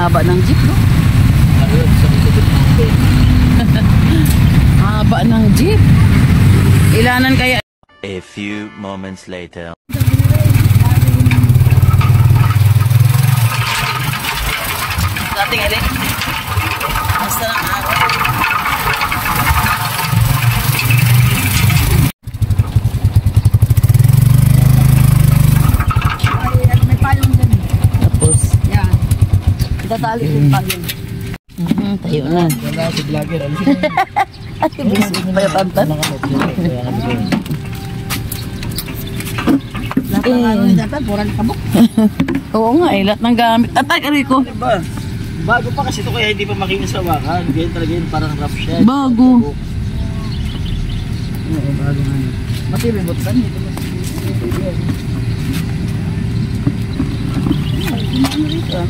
haba ng jeep, no? Haba ng jeep. Ilanan kaya? A few moments later. Dating alin? Basta ng araw. May payong dyan. Tapos? Yan. Itatali yung payong. Tayo na. Wala si vlogger. Ano siya? Payatantan. Lahat ng ano yung datan, purang kabok. Oo nga eh, lahat ng gamit. Atay, Rico. Diba? Bago pa kasi ito kaya hindi pa makinis sa wakan. Ganyan talaga yun, parang rough siya. Bago. Oo, bago nga yun. Matibibot ka nito.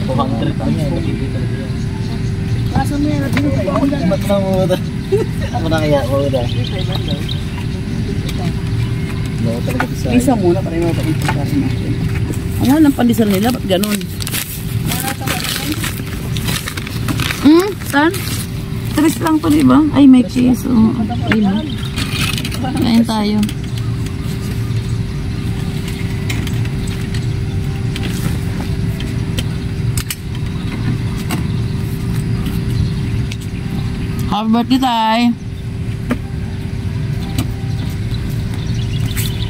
Mukhang trip pa niya. Matibibot talaga yan. Kaso mo yan, natin tayo. Ba't na mo ito? Ako na kaya ako ito. Oo, talaga sa Isa muna para yung mapag-implikasi natin. Ang walang pandesal nila, ba't ganun? Saan? 3 lang to, diba? Ay, may cheese. Ayun. Kain tayo. Happy birthday, Tay.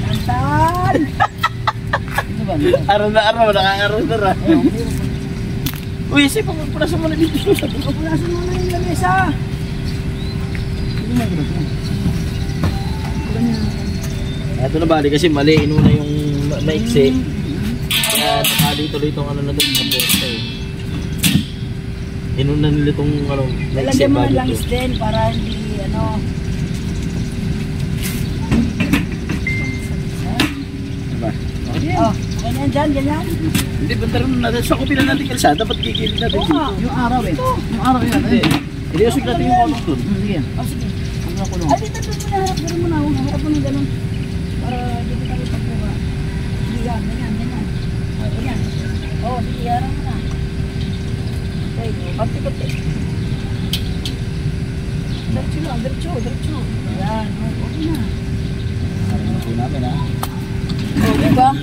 Antan! araw na araw, nakakaroon na ra. Uy, isip, pagpapulasan mo na dito. Pagpapulasan mo na yung lamesa. Ito na bali kasi mali, inuna yung maiksi. Kaya nakali tuloy itong ano na doon, naposta eh. Inuna nila itong ano, maiksi Lalagyan mo ng bago langis to. din para hindi ano. Diba? Oh, ganyan dyan, ganyan. Hindi, bantaran natin. Sa kupila natin kalsada, dapat gigilin natin dito. Yung araw eh. Yung araw yun. Hindi, hindi usig natin yung kulong doon. Sige. Oh, sige. Ang kulong. Ay, dito doon mo na harap. Gano'n mo na. Harap mo na gano'n. Para dito tayo pagkuha. Sige, yan. Ganyan, ganyan. Ganyan. Oh, sige, harap mo na. Okay, pati-pati. Diretso lang, diretso, diretso. Yan, okay na. Harap na po namin ha. Oh, diba?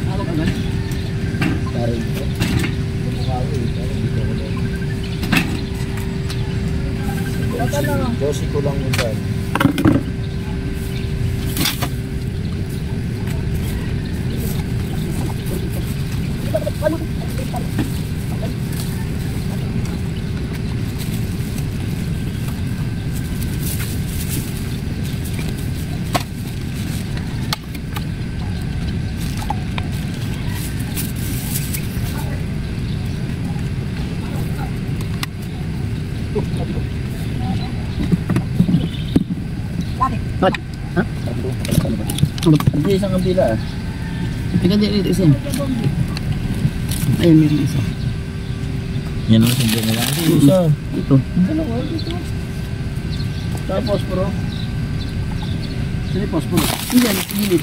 Hawak ka ba? Parang ito. Bumukawi. Parang dito ko doon. Dosi ko lang yun dyan. What? Ha? Hindi, isang kabila ah. Ika dito isa. Ayun, meron isa. Yan ang sindi nila. Isa. Ito. Dalawa dito. Saan posporo? Saan yung posporo? Yan, gilid.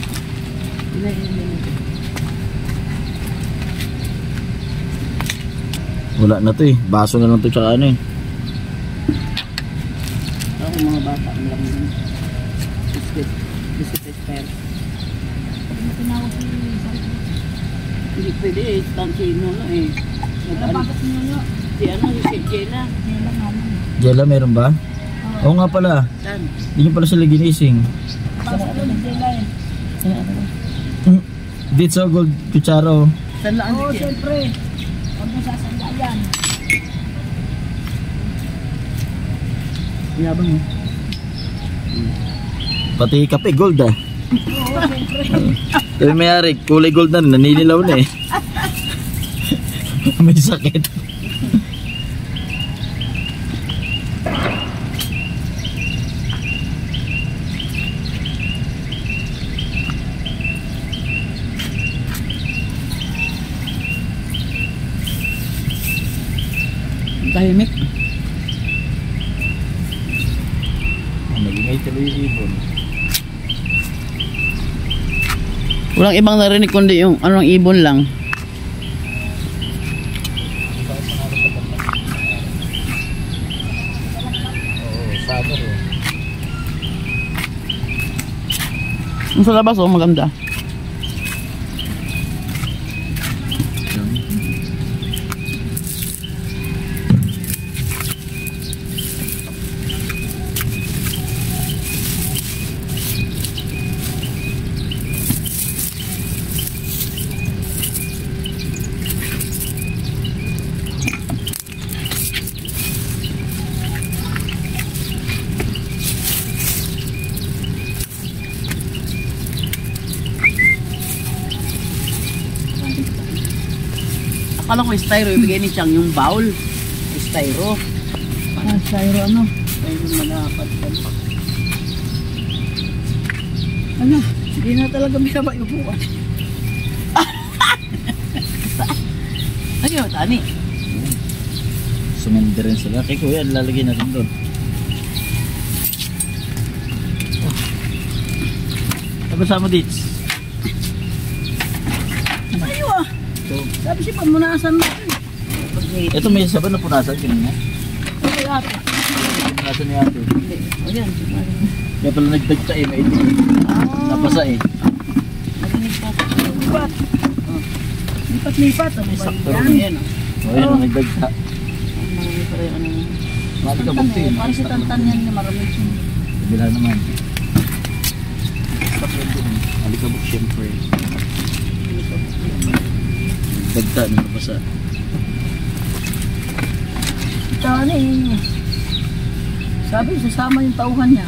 Wala na to eh. Baso na lang to tsaka ano eh. Ako mga bata, ang lang yun. Biscuit expert. Pag mo tinawag si hindi pwede eh. Tansino na eh. Nabagas nyo nyo. Si ano, si Jela. Jela meron ba? Oo nga pala. Saan? Hindi nyo pala sila ginising. Basta doon, Jela eh. Dito gold kutsaro. Saan lang ang Jela? Siyempre. Huwag mo sasanda yan. Yabang mo. Pati kape gold ah. Oo, siyempre. Pero mayari, kulay gold na, naninilaw na eh. May sakit. Tahimik. Nagingay tuloy yung ibon. Walang ibang narinig kundi yung anong ibon lang. Oo, summer eh. Yung sa labas, oh, maganda. Akala ko styro, ibigay ni Chang yung bowl. Styro. Styro ano? Styro malapat. Ano? Hindi na talaga bisa ba yung buwan? Ayun, tani. Sumindi rin sila. Kay kuya, lalagay natin doon. Tapos sama dito. Ayaw ah! Sabi siya pamunasan natin. Ito may sabi na punasan kanina. Okay ate. Punasan ni ate. Ayan. Kaya pala nagdagta eh, may itin. Napasa eh. Lipat. Lipat-lipat. Ano ba Sakto yan? rin yan. O yan, nagdagta. Marami pa rin ano. Mali ka Tantan bukti eh. yun. Parang si Tantan yan na maraming siya. Kabila naman. Stop yan din. Alikabok syempre. Dagta na napasa. Tani eh. Sabi, sasama yung tauhan niya.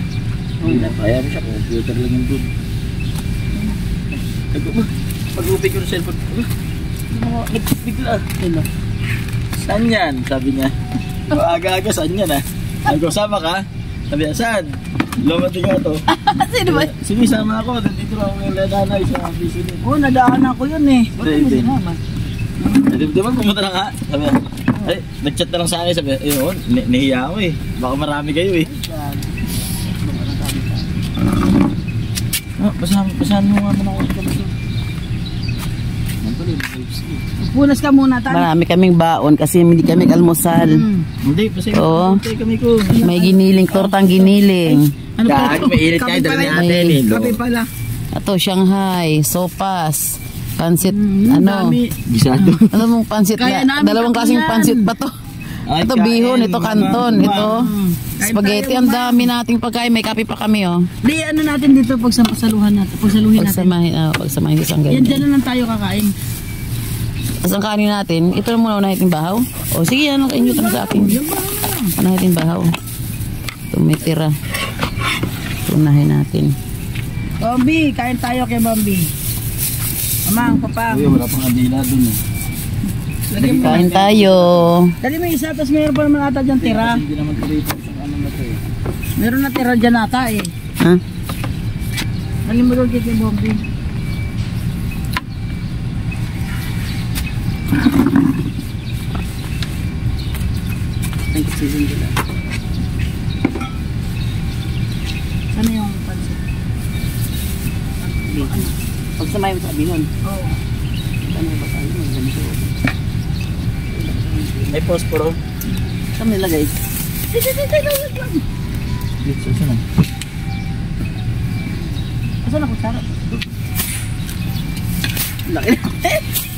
Kaya mo siya, computer lang yung doon. Pag-upig ko ng cellphone. Bigla. Saan yan? Sabi niya. Aga-aga, saan yan ah? Nag-usama ka? Sabi niya, saan? Lumati ka to. Sino ba? Sige, sama ako. Dito ako yung nanay sa busy din. Oo, nadaanan ko yun eh. Ba't mo Hindi. sinama? Di ba pumunta na nga? Sabi niya, ay, nag-chat na lang sa akin. Sabi niya, ayun, nahiya ako eh. Baka marami kayo eh. Basahan mo nga muna ako sa kabaso. Punas ka muna, Tan. Marami kaming baon kasi hindi kami almusal. Hindi, basahin Oo. mo. Kami ko. May giniling, tortang giniling. Ano pa ito? May init kayo, dala ni ate. May- Kape pala. Ito, Shanghai, sopas, pansit, ano. Gisado. Ano mong pansit Kaya na? namin Dalawang ako kasing yan. pansit pa to. Ay, Ito kain, bihon, ito kanton, mama. ito Kain spaghetti. tayo, Ang mama. dami nating pagkain. May kape pa kami, oh. Di, ano natin dito pagsaluhan natin. Pagsaluhin natin. Pagsamahin sa isang Yan, ganyan. dyan na lang tayo kakain. Tapos ang kanin natin, ito na muna unahin yung bahaw. O sige, ano kayo nyo sa akin. Unahin yung bahaw. Tumitira. Unahin natin. Bambi, kain tayo kay Bambi. Mamang, papang. Uy, wala pang adila dun eh. Lagyan mo. Kain tayo. Dali mo isa, tapos mayroon pa naman ata dyan tira. Kasi hindi naman tuloy ito sa ano na to eh. Meron na tira dyan ata eh. Ha? Dali mo doon kay Bambi. Thank you, season nila. Ano yung pansit? Ano? Pagsamahin mo sa bihon. Oo. Ano ba tayo? Ganito. May posporo. Saan nilagay? Wait lang. Dito sa sana. Asan ako, Sarah? Laki.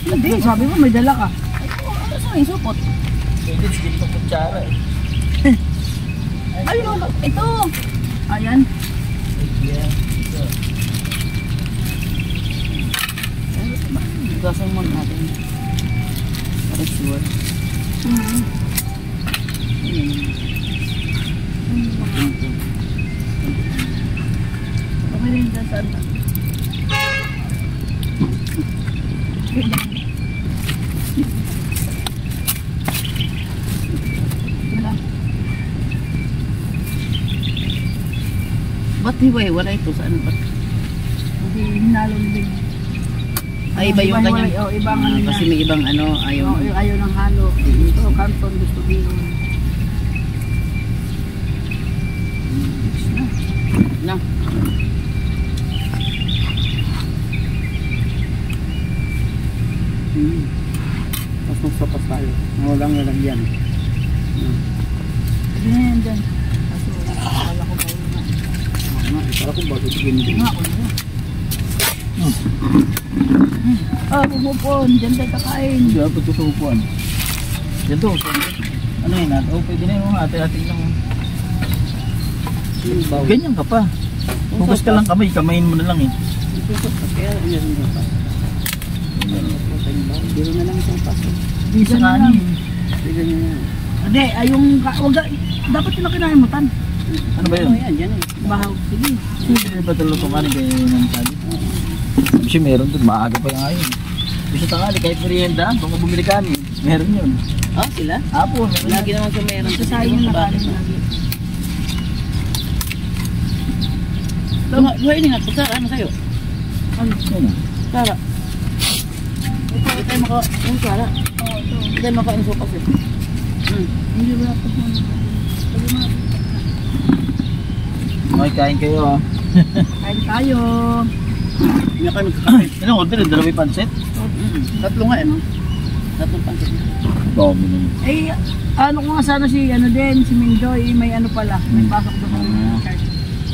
Hindi, sabi mo may dala ka. Ano sa yung supot? Pwede, sige ito kutsara eh. Ayun, ito. Ayan. Gasan mo natin. Para sure. Okay rin dyan saan. Ba't hiwa-hiwala ito? Saan ba? Hindi, hinalong din. Ay, iba yung kanyang... Oh, ibang ano niya. Kasi may ibang ano, ayaw. Oo, ayaw ng halo. Ito, kanton, gusto bihon. Na. Tapos magsopas tayo. Walang lalagyan. Hindi na yan dyan. Kaso, akala ko kayo na. Para kung bago tigin din. Nga ako na. Pumupon. Dyan tayo kakain. Hindi, ba't ito sa upuan? Yan to. Ano yun natin? Oh, pwede na yun. Ate-ating lang. Ganyan ka pa. Hugas ka lang kamay. Kamayin mo na lang eh. Kaya yan na pa. Biro na lang isang paso. Hindi sa kanin. Biro na lang. Hindi, yung dapat yung nakinahimutan. Ano ba yun? Yan, yan eh. Bahaw. Sige. Hindi ba talaga itong kanin kayo ng sabi? Kasi meron dun. Maaga pa yung ayon. Bisa tangali kahit merienda. Kung bumili kanin, meron yun. Oh, sila? Apo, meron. Lagi naman sa meron. Sa sayang yung nakanin lagi. Buhay din nga. Sara, ano sa'yo? Ano? Sara. Hindi tayo yung Sara. Hindi tayo makain sopas eh. Hindi ba ako Okay, kain kayo. kain tayo. Hindi kayo magkakain. Anong order? Dalawang pansit? Tatlo nga eh, no? Tatlong pansit. Dami naman. Eh, ano ko nga sana si Mindoy, may ano pala, may pasok doon.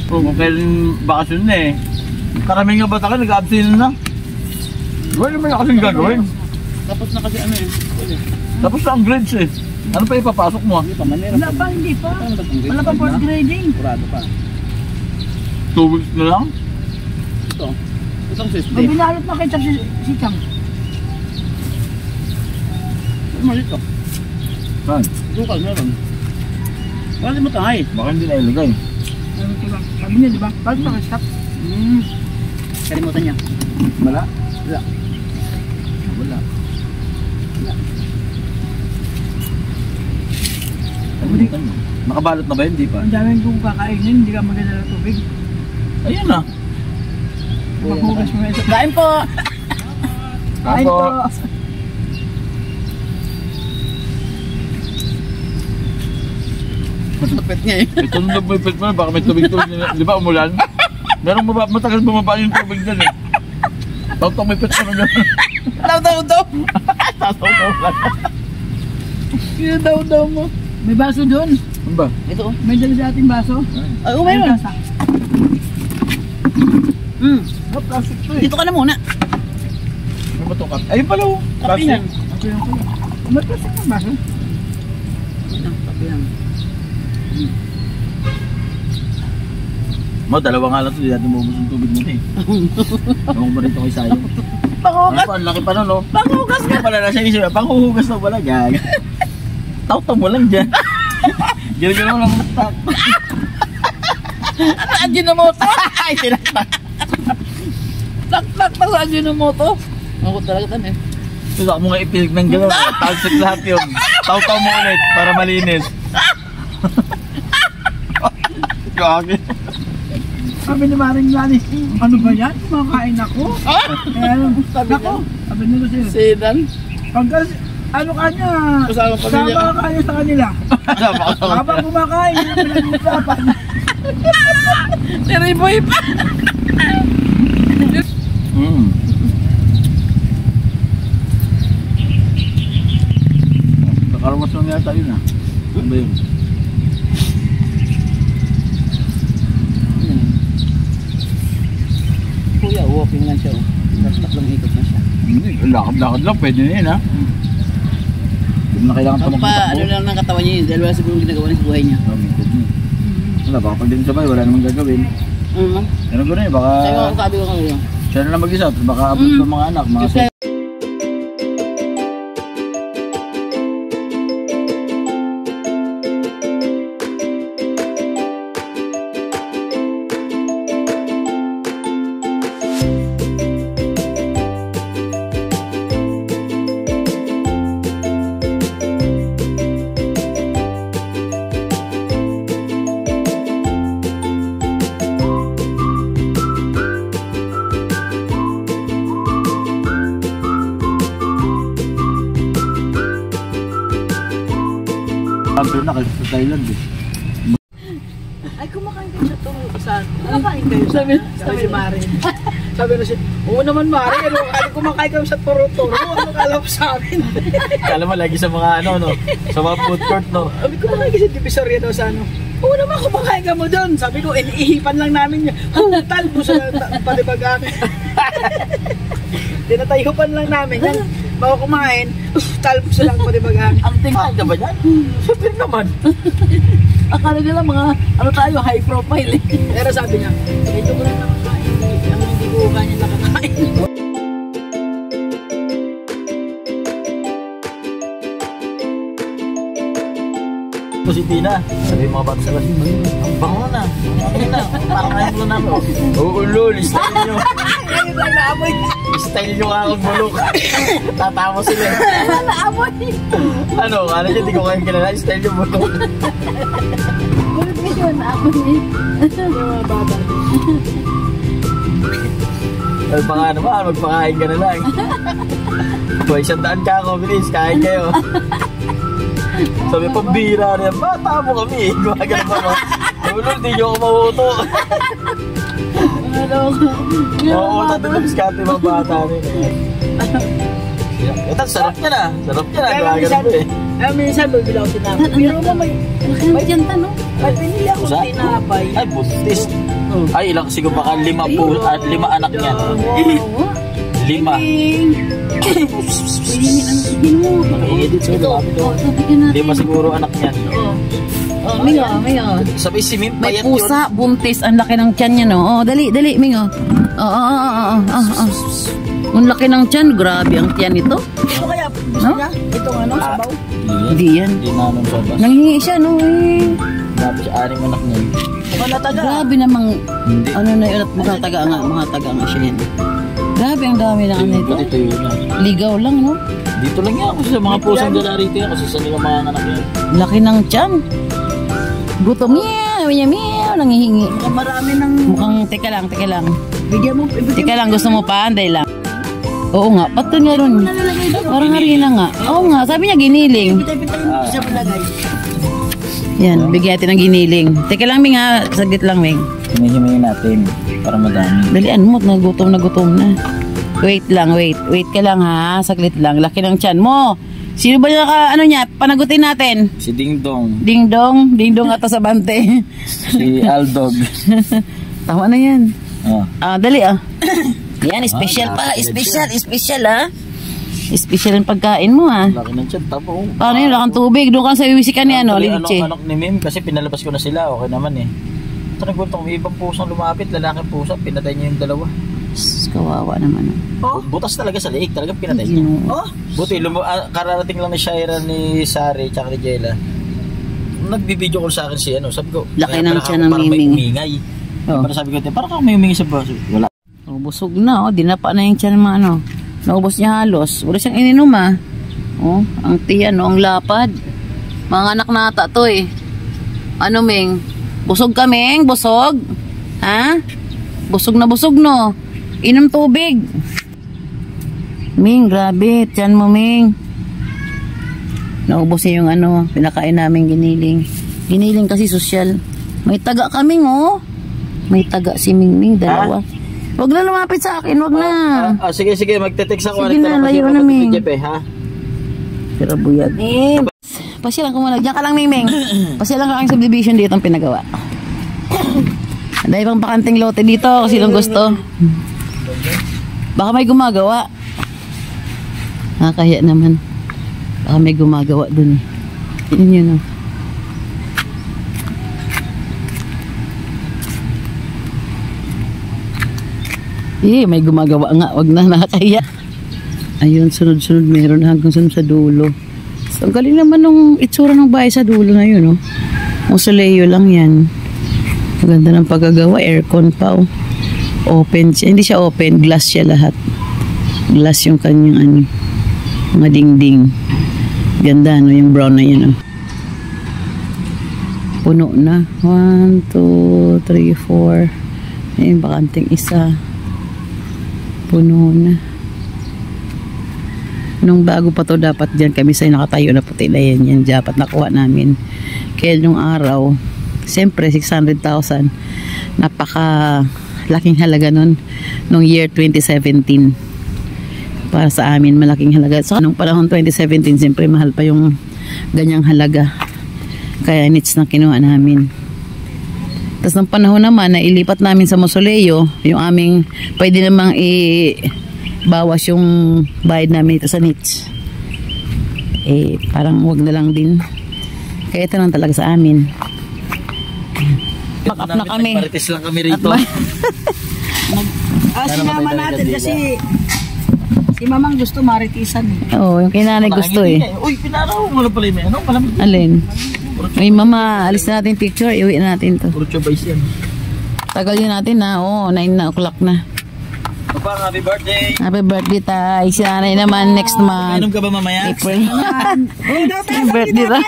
Kung kailan bakasyon na eh. Karaming nga bata ka, nag-absent na. Wala naman na kasing gagawin. Tapos na kasi ano eh. Tapos na ang grades eh. Ano pa ipapasok mo? Hindi pa, wala pa, hindi pa. Wala pa first grading. Kurado pa. 2 weeks na lang? Itong system. Binalot na kay si Chang. Malit ko. Saan? Dukal, meron. Wala din mo tangay. Baka hindi na ilagay. Sabi niya, di ba? Bakit pa ka-stop? Kalimutan niya. Wala? Wala. Wala. Nakabalot na ba yun? Hindi pa. Ang daming kong kakainin, hindi ka magdala ng tubig. Ayun na. Maghugas mo ito. Kain po! Kain po! Masapit niya eh. Ito nung nagpipit mo, baka may tubig-tubig. Di ba umulan? Merong matagal bumaba yung tubig dyan eh. Taw-taw may pit mo na gano'n. Daw-daw! Taw-taw lang. Yung daw-daw mo. May baso doon. Ano ba? Ito. May dala sa ating baso. Ay, mayroon. Dito ka na muna. May matukat. Ayun pala o. Kape yan. May plastic ng baso. Kape yan. Dalawa nga lang ito. Hindi natin maubos yung tubig nito eh. Ewan ko rito kay Sayo. Panghugas. Ang laki pa nun o. Panghugas ka. Pala na siya isip. Panghuhugas na pala. Gaga. Taw-taw mo lang dyan. Gila-gila mo lang matak. Ano Ajinomoto? Ay, tinaktak. Tak-tak na sa Ajinomoto. Ako talaga tan eh. Gusto mo nga ipilig ng gano'n. Talsik lahat yun. Taw-taw mo ulit para malinis. Gagi. Sabi ni Maring Lani, ano ba yan? Kumakain ako? Sabi ko, sabi nila sa'yo. Sidan? Pagka, ano ka niya? Sama ka niya sa kanila. Habang kumakain, yun ang pinag-uusapan. Nariboy pa. Nakaramas lang yata yun ah. Ano ba yun? Kuya, walking lang siya. Tatlong ikot na siya. Hindi, lakad-lakad lang. Pwede na yun ah. Hindi mo na kailangan tumakbo. Ano lang ng katawan niya yun. Dahil wala siguro ginagawa niya sa buhay niya. Wala, baka pag din sabay, wala namang gagawin. Ano ko na eh, baka Sabi ko kanina. siya na lang mag-isa. Baka abot ng mga anak, mga sabi na kasi sa Thailand eh. Ay, kumakain kayo sa to. Saan? Kumakain kayo. Sabi si Marin. Sabi na siya, oo naman Mari, ano, kumakain kami sa toro-toro, ano kala mo sa amin? Kala mo lagi sa mga ano, no? Sa mga food court, no? Sabi ko, kumakain ka sa Divisoria daw sa ano. Oo naman, kumakain ka mo doon. Sabi ko, inihipan lang namin yun. Tal mo sa palibagan. Tinatayupan lang namin yan. Bago kumain, talpos lang palibagan. Ang tingin ka ba yan? Siyempre naman. Akala nila mga, ano tayo, high profile eh. Pero sabi niya, ito mo lang nakakain. Ang hindi ko kanya nakakain. Si Tina, sabi mga bata sa lasin, ang bango na, parang ayaw mo namin. Oo, lol, style nyo. Style nyo nga akong bulok. Tatawa sila. Naamoy. Ano nyo, di ko kayong kilala, style nyo bulok. Bulog ka yun, naamoy. Mga bata. Ay, baka naman, magpakain ka na lang. Boy, 100 ka ako, bilis, kain kayo. Sabi, pambira rin. Bata mo kami. Gumagano pa mo. Ulol, di nyo ako mahuto. Mahuto din ang biskate mga bata rin. Ito, sarap niya na. Sarap niya na. Gumagano pa eh. Ay, minsan, bibila ko tinapay. Pero mo may tiyanta, no? Ay, pinili ako Usa? tinapay. Ay, buntis. Ay, ilang siguro baka 5 anak niya. 5. Pwede ang sigin mo. Naka-edit sa lapit o. 5 siguro anak niyan. May Sabi si Mim, May payat yun. pusa, buntis, ang laki ng tiyan niya, no? Oh, dali, Mingo. Ang laki ng tiyan, grabe ang tiyan nito. Ito kaya, No? niya? Itong ano, sabaw? Hindi yan. Hindi na anong sabas. Nanghingi siya, no? Dapat siya 6 anak niya. Mga nataga. Grabe namang, Hindi. ano na yun, at mga taga nga siya yan. Grabe, ang dami na ano ito. Ito yun na. Ligaw lang, no? Dito lang yan kasi sa mga pusang dala rito yan kasi sa nila mga anak yan. Laki ng tiyan. Gutom, meow, nangihingi. Marami ng... Mukhang, teka lang. Bigyan mo, Teka lang, gusto mo pa? Anday lang. Oo nga, pato nga ron. Parang harina nga. Oo nga, sabi niya giniling. Pitay-pitay mo siya palagay. Yan, bigyan natin ng giniling. Teka lang, Ming ha. Saglit lang, Ming. Hinihimayin natin para madami. Dalian mo, nagutom na. Wait lang, wait. Wait ka lang ha. Saglit lang. Laki ng tiyan mo. Sino ba niya, panagutin natin? Si Ding Dong. Ding dong ata sa bante. Si Aldog. Tama na yan. Oh. Dali Yan, special pa. Special ha. Special ang pagkain mo ha. Laki ng tiyan. Tapo. Paano yun? Lakang tubig. Doon ka sa iwisikan ni Lidche. Anak ni Mim kasi pinalabas ko na sila. Okay naman eh. Ito nagpunta may ibang pusang lumapit. Lalaking pusa. Pinatay niya yung 2. Kawawa naman. Oh, butas talaga sa liig. Talagang pinatay niya. Oh, Buti, kararating lang ni Shaira, ni Sari, tsaka ni Jela. Nagbibideo call sa akin si ano. Sabi ko, Laki ng tiyan ng parang may Miming. umingay. Oh. Parang sabi ko, parang ako may umingay sa baso. Wala. Busog na dinapa na yung tiyan mga ano. Naubos niya halos. Wala siyang ininom ang tiyan ang lapad. Mga anak na ata to eh. Ano Ming? Busog ka Ming? Busog? Ha? Busog no. Inom tubig. Ming, grabe. Tiyan mo Ming. Naubos niya yung pinakain namin giniling. Giniling kasi sosyal. May taga kaming May taga si Ming, 2. Wag na lumapit sa akin, wag na. Sige, magte-text ako. Sige na, layo na, Ming. Ha? Pero buyag. Pasyalan ko muna. Diyan ka lang, Ming. Pasyalan ka lang subdivision dito ang pinagawa. Dahil pang bakanting lote dito kasi lang gusto. Baka may gumagawa. Kaya naman. Baka may gumagawa dun. Yun yun may gumagawa nga. Wag na nakakaya. Ayun, sunod-sunod meron hanggang sunod sa dulo. So, ang galing naman nung itsura ng bahay sa dulo na yun, Mausoleo lang yan. Maganda ng paggagawa. Aircon pa, Open siya. Hindi siya open. Glass siya lahat. Glass yung kanyang mga dingding. Ganda, yung brown na yun, Puno na. 1, 2, 3, 4. Ayun, bakanting isa. Puno na. Nung bago pa to dapat dyan kami sa nakatayo na puti na yan dapat nakuha namin. Kaya nung araw siyempre 600,000 napaka laking halaga nun nung year 2017. Para sa amin malaking halaga. So nung panahon 2017 siyempre mahal pa yung ganyang halaga. Kaya nits na kinuha namin. Tapos nung panahon naman na ilipat namin sa Mausoleo, yung aming pwede namang bawas yung bayad namin ito sa nits. Parang wag na lang din. Kaya ito lang talaga sa amin. Pack up na kami. Marites lang kami rito. Sinama natin kasi si Mamang gusto maritisan. Oo, yung kinanay gusto eh. Uy, pinaraw mo na pala yung ano? Malamig. Alin? Ay mama, alis na natin picture. Iuwi na natin to. Puro chobay's yan. Tagal yun natin na. Oo, 9 na o'clock na. Papa, happy birthday. Happy birthday tay. Si nanay naman next month. Inom ka ba mamaya? April. Happy Birthday ba?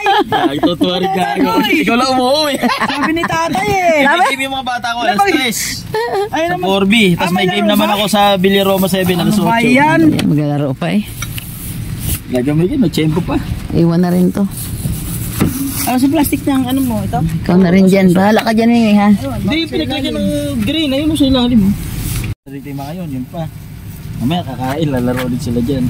Tutuwa rin ka. Ikaw lang umuwi. Sabi ni tatay eh. Ibigay yung mga bata ko, alas 3. Sa 4B. Tapos may game naman ako sa Billy Roma 7, alas 8. Bayan. Maglalaro pa eh. Gagamay yun, may tiyempo pa. Iwan na rin to. Ano sa plastic ng ano mo ito? Ikaw na rin dyan. Bahala ka dyan eh ha. Hindi, pinaglagyan ng green. Ayun mo sa ilalim mo. Dito yung mga yun, yun pa. Mamaya kakain, lalaro ulit sila dyan.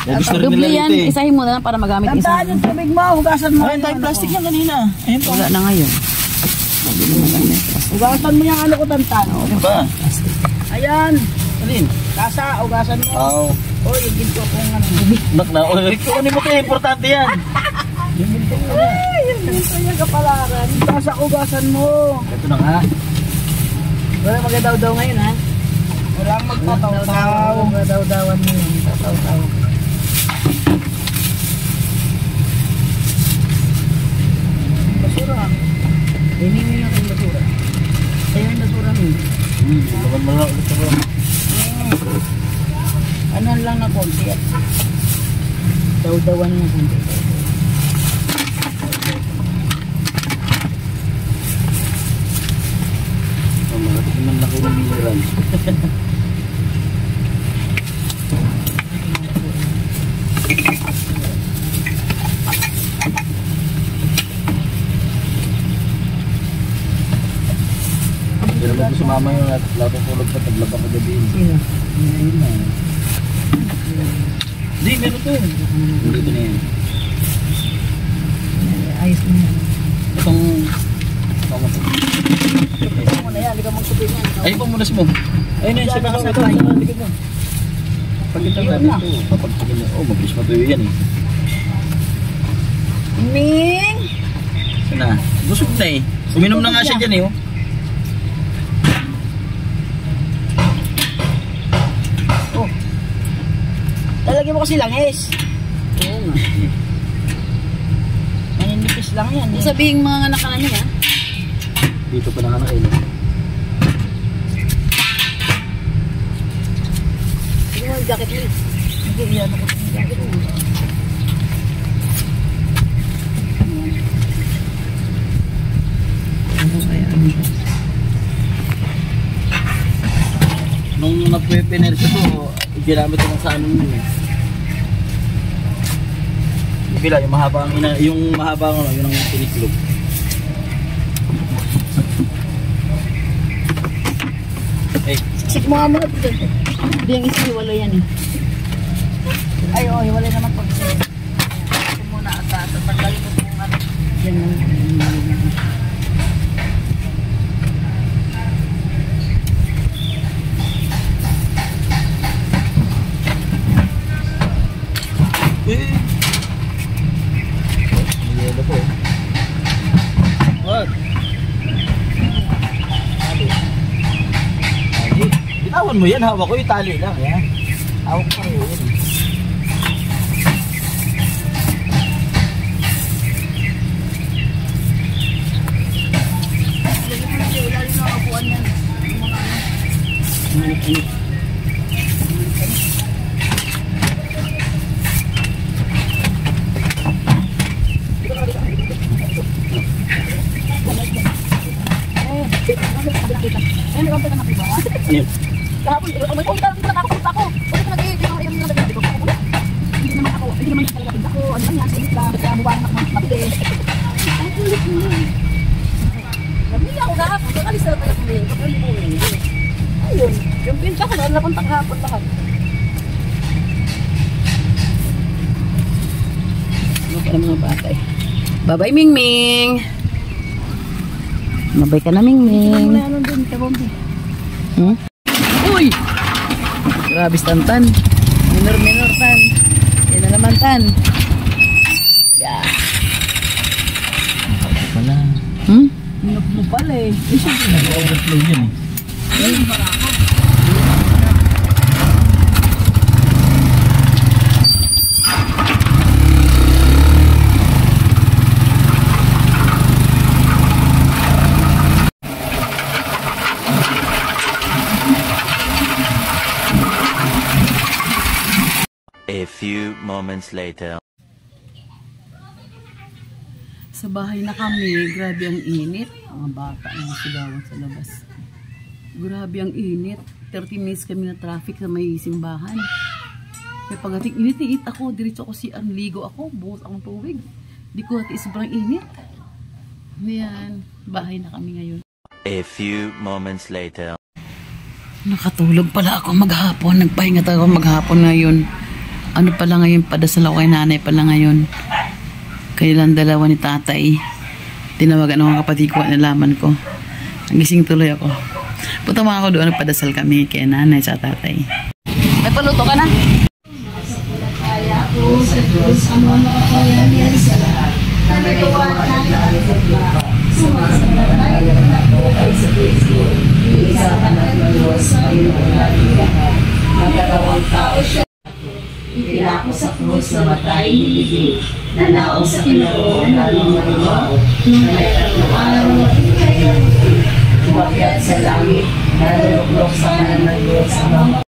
Kaya gusto rin Doble nila yan. rito eh. Isahin mo na lang para magamit isa. Tandaan yung tubig mo. Hugasan mo. Ayun tayo, plastic yan kanina. Ayun pa. Wala na ngayon. Hugasan mo yung ano ko tantan. Ayun pa. Ayan. Alin? Kasa, hugasan mo. Oo. Oy, yung ginto ko ng ano. Nak na, kunin mo kayo, importante yan. Ay, yung ginto niya kapalaran. Kasa, hugasan mo. Ito na nga. Wala magadaw-daw ngayon ha. Walang magtataw-taw. Magadaw-dawan mo lang. Tataw-taw. Basura. Hindi mo lang ang basura. Sa'yo yung basura mo. Laban mo lang ulit ako. Ano lang na konti at daw-dawan na konti. Malapit naman laki ng mineral. Hindi naman ko sumama yung lahat ng tulog pa taglaba ka gabi. Sino? Ayun na. Hindi, meron to. Hindi ko na yan. Ayos mo yan. Itong... Ito mo na yan. Hindi ka mong tubig yan. Ayun pa munas mo. Ayun na, sa kasama ito. Likod mo. Pagkitang natin ito. Papagpagin mo. Oh, mabilis matuyo yan eh. Ming! Sana. Busog na eh. Uminom na nga siya dyan eh. Oh. Oh. Lalagyan mo kasi langis. Oo nga. Maninipis lang yan. Kung sabihin mga anak ka namin ha. Dito pa na kayo. Sige mo yung jacket mo. Hindi, iyan ako yung jacket mo. Nung napipinerso to, ginamit ko lang sa ano yun eh. Bila, yung mahaba ang yung mahaba ang yun ang tiniklog. Eh, Sik mo nga muna po dyan. Hindi yung isa wala yan eh. Ay, oh, wala naman pag ito muna at tatanggalin ko kung ano. Yan lang. eh. May yelo po. What? Bitawan mo yan, hawak ko yung tali lang. Yan. Hawak ko yun. Ayun. Kahapon, may punta dito na ako. Ulit na dito yung mga dito. Hindi naman ako talaga ako. Ano man yan, sige lang. Kaya buwan na mabilis. Ang kulit mo. Sabi niya ako kahapon, kakalis na tayo kami. sila puntang hapon lahat. Ano pa ng mga bata eh. Bye-bye, Mingming! Mabay ka na, Mingming. Wala ano dun, kabombi. Hmm? Uy! Grabe, tantan. Minor, tan. Yan na naman, tan. Yeah. Wala. Hmm? Minok mo pala eh. Eh, syempre, nag-overflow yan eh. Ayun, marako. A few moments later. Sa bahay na kami, grabe ang init. Mga bata ang sigawan sa labas. Grabe ang init. 30 minutes kami na traffic sa may simbahan. Kaya pagating init ako, diretso ako si ligo ako, buhos akong tubig. Di ko hati sobrang init. Ayan, bahay na kami ngayon. A few moments later. Nakatulog pala ako maghapon. Nagpahinga ako maghapon ngayon. Ano pala ngayon, padasal ako kay nanay pala ngayon. Kailan dalawa ni tatay. Tinawagan ng mga kapatid ko at nalaman ko. Nagising tuloy ako. Punta mga ako doon, nagpadasal kami kay nanay sa tatay. Nagpaluto ka na? Itinako sa krus na matay nilibig, nanaog sa kinaroonan ng malimao, nung may tatlong araw na ikay ng umakyat sa langit, naluluklok sa kanan ng Diyos ang